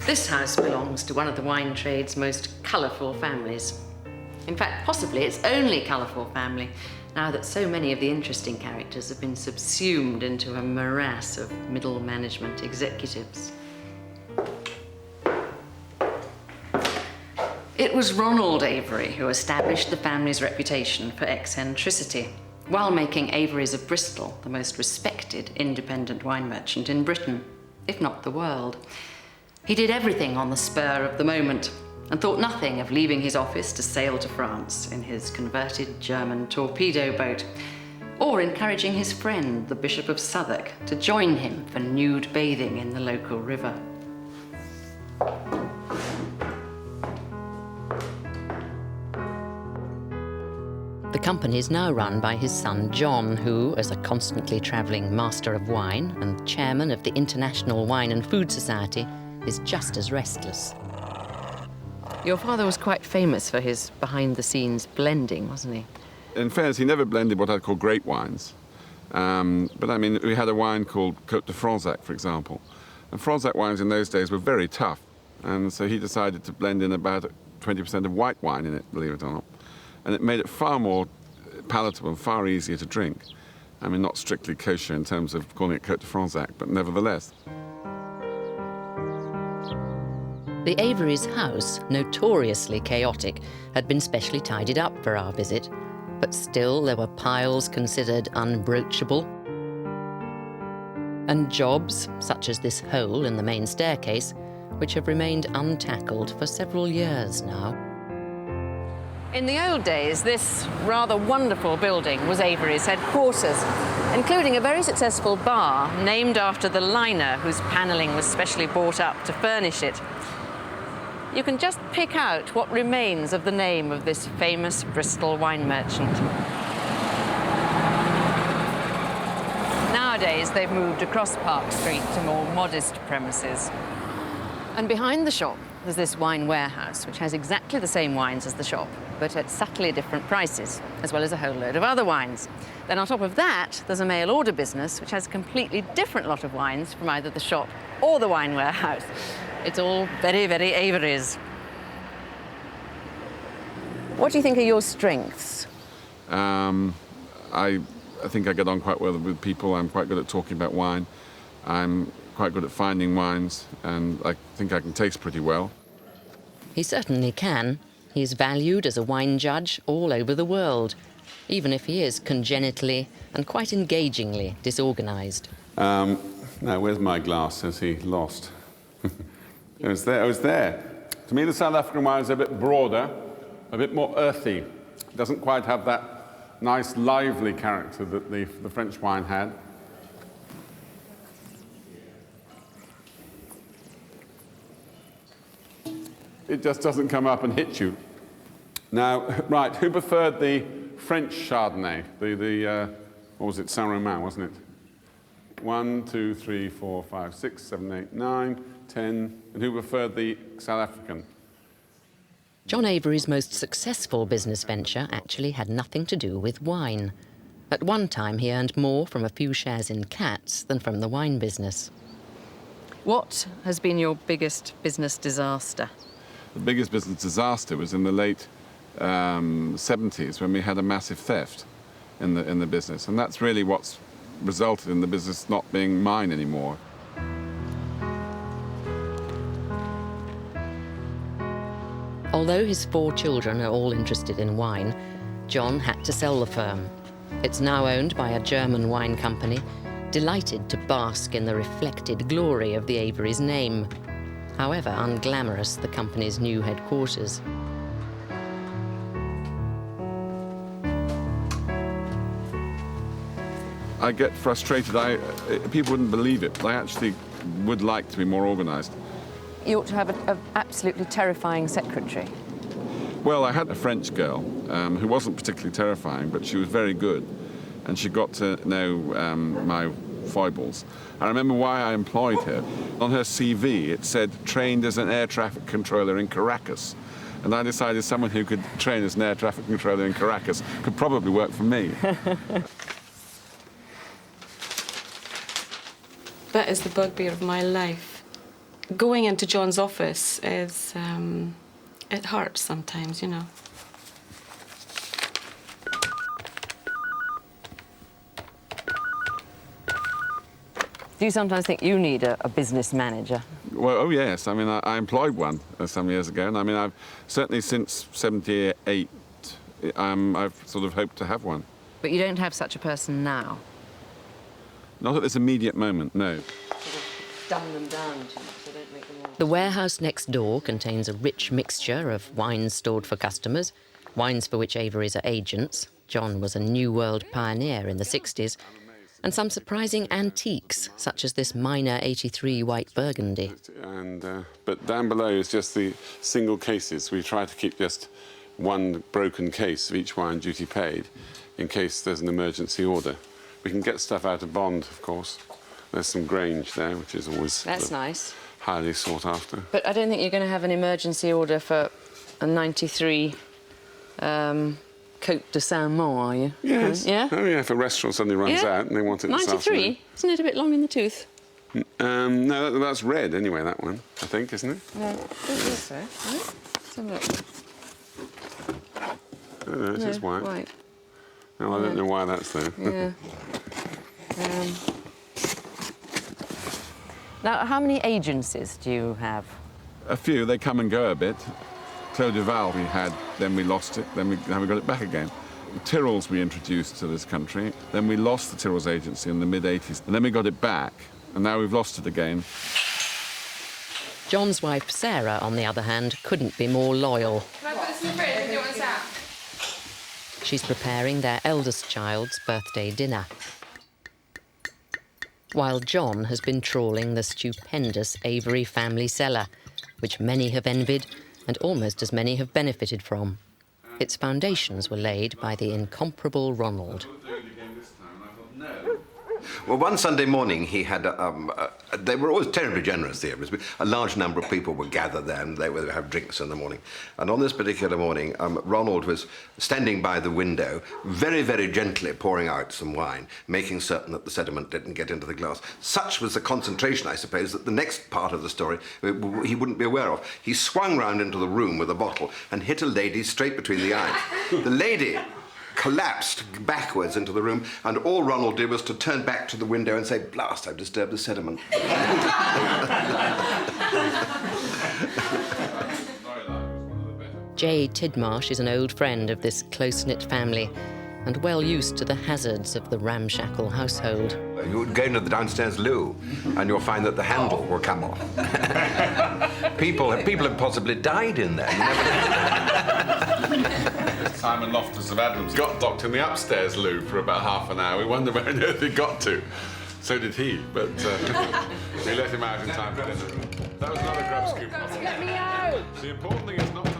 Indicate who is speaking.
Speaker 1: This house belongs to one of the wine trade's most colourful families. In fact, possibly its only colourful family, now that so many of the interesting characters have been subsumed into a morass of middle management executives. It was Ronald Avery who established the family's reputation for eccentricity, while making Averys of Bristol the most respected independent wine merchant in Britain, if not the world. He did everything on the spur of the moment and thought nothing of leaving his office to sail to France in his converted German torpedo boat, or encouraging his friend, the Bishop of Southwark, to join him for nude bathing in the local river. The company is now run by his son John, who, as a constantly travelling master of wine and chairman of the International Wine and Food Society, is just as restless. Your father was quite famous for his behind-the-scenes blending, wasn't he?
Speaker 2: In fairness, he never blended what I'd call great wines. But I mean, we had a wine called Côte de Fronsac, for example. And Fronsac wines in those days were very tough. And so he decided to blend in about 20% of white wine in it, believe it or not. And it made it far more palatable and far easier to drink. I mean, not strictly kosher in terms of calling it Côte de Fronsac, but nevertheless.
Speaker 1: The Averys' house, notoriously chaotic, had been specially tidied up for our visit, but still there were piles considered unbroachable, and jobs, such as this hole in the main staircase, which have remained untackled for several years now. In the old days, this rather wonderful building was Averys' headquarters, including a very successful bar named after the liner whose panelling was specially bought up to furnish it. You can just pick out what remains of the name of this famous Bristol wine merchant. Nowadays, they've moved across Park Street to more modest premises. And behind the shop, there's this wine warehouse, which has exactly the same wines as the shop, but at subtly different prices, as well as a whole load of other wines. Then on top of that, there's a mail order business, which has a completely different lot of wines from either the shop or the wine warehouse. It's all very, very Averys. What do you think are your strengths?
Speaker 2: I think I get on quite well with people. I'm quite good at talking about wine. I'm quite good at finding wines, and I think I can taste pretty well.
Speaker 1: He certainly can. He's valued as a wine judge all over the world, even if he is congenitally and quite engagingly disorganized.
Speaker 2: Now, where's my glass? Has he lost? It was there. To me, the South African wine is a bit broader, a bit more earthy. It doesn't quite have that nice, lively character that the French wine had. It just doesn't come up and hit you. Now, right, who preferred the French Chardonnay? What was it, Saint-Romain, wasn't it? 1, 2, 3, 4, 5, 6, 7, 8, 9, 10. And who preferred the South African?
Speaker 1: John Avery's most successful business venture actually had nothing to do with wine. At one time, he earned more from a few shares in cats than from the wine business. What has been your biggest business disaster?
Speaker 2: The biggest business disaster was in the late 70s when we had a massive theft in the business. And that's really what's resulted in the business not being mine anymore.
Speaker 1: Although his 4 children are all interested in wine, John had to sell the firm. It's now owned by a German wine company, delighted to bask in the reflected glory of the Averys' name, however unglamorous the company's new headquarters.
Speaker 2: I get frustrated. People wouldn't believe it, but I actually would like to be more organised.
Speaker 1: You ought to have an absolutely terrifying secretary.
Speaker 2: Well, I had a French girl who wasn't particularly terrifying, but she was very good, and she got to know my foibles. I remember why I employed her. On her CV, it said, trained as an air traffic controller in Caracas. And I decided someone who could train as an air traffic controller in Caracas could probably work for me.
Speaker 3: That is the bugbear of my life. going into John's office is, it hurts sometimes, you know.
Speaker 1: Do you sometimes think you need a business manager?
Speaker 2: Well, oh yes. I mean, I employed one some years ago, and I mean, I've certainly since '78, I've sort of hoped to have one.
Speaker 1: But you don't have such a person now?
Speaker 2: Not at this immediate moment, no.
Speaker 1: Dumb them down too much, so don't make them all...
Speaker 4: The warehouse next door contains a rich mixture of wines stored for customers, wines for which Averys are agents. John was a New World pioneer in the 60s, and some surprising antiques, such as this minor 83 white Burgundy.
Speaker 2: But down below is just the single cases. We try to keep just one broken case of each wine duty paid in case there's an emergency order. We can get stuff out of bond, of course. There's some Grange there, which is always
Speaker 1: That's nice.
Speaker 2: highly sought after.
Speaker 1: But I don't think you're going to have an emergency order for a 93 Côte de Saint-Mont, are you?
Speaker 2: Yes.
Speaker 1: Yeah?
Speaker 2: Oh, yeah, if a restaurant suddenly runs out and they want it this
Speaker 1: 93?
Speaker 2: afternoon.
Speaker 1: Isn't it a bit long in the tooth?
Speaker 2: No, that's red anyway, that one, I think, isn't it?
Speaker 1: No, I don't think so. Let's have a look.
Speaker 2: Oh, no, it is white.
Speaker 1: White.
Speaker 2: No, I don't know why that's there.
Speaker 1: Yeah. Now, how many agencies do you have?
Speaker 2: A few, they come and go a bit. Clos du Val we had, then we lost it, then we got it back again. Tyrrell's we introduced to this country, then we lost the Tyrrell's agency in the mid-80s, and then we got it back, and now we've lost it again.
Speaker 4: John's wife, Sarah, on the other hand, couldn't be more loyal.
Speaker 5: Can I put this in the fridge if you want this out?
Speaker 4: She's preparing their eldest child's birthday dinner, while John has been trawling the stupendous Avery family cellar, which many have envied and almost as many have benefited from. Its foundations were laid by the incomparable Ronald.
Speaker 6: Well, one Sunday morning he had, they were always terribly generous, the Averys. A large number of people would gather there and they would have drinks in the morning. And on this particular morning, Ronald was standing by the window, very, very gently pouring out some wine, making certain that the sediment didn't get into the glass. Such was the concentration, I suppose, that the next part of the story he wouldn't be aware of. He swung round into the room with a bottle and hit a lady straight between the eyes. The lady collapsed backwards into the room, and all Ronald did was to turn back to the window and say, "Blast, I've disturbed the sediment."
Speaker 4: J. Tidmarsh is an old friend of this close-knit family and well used to the hazards of the ramshackle household.
Speaker 6: You would go into the downstairs loo, and you'll find that the handle will come off. people have possibly died in there. You never know.
Speaker 2: Simon Loftus of Adams got docked in the upstairs loo for about half an hour. We wondered where on earth he got to. So did he, but we let him out in time for dinner. That was another grub scoop.
Speaker 5: Let me out!
Speaker 2: The important thing is not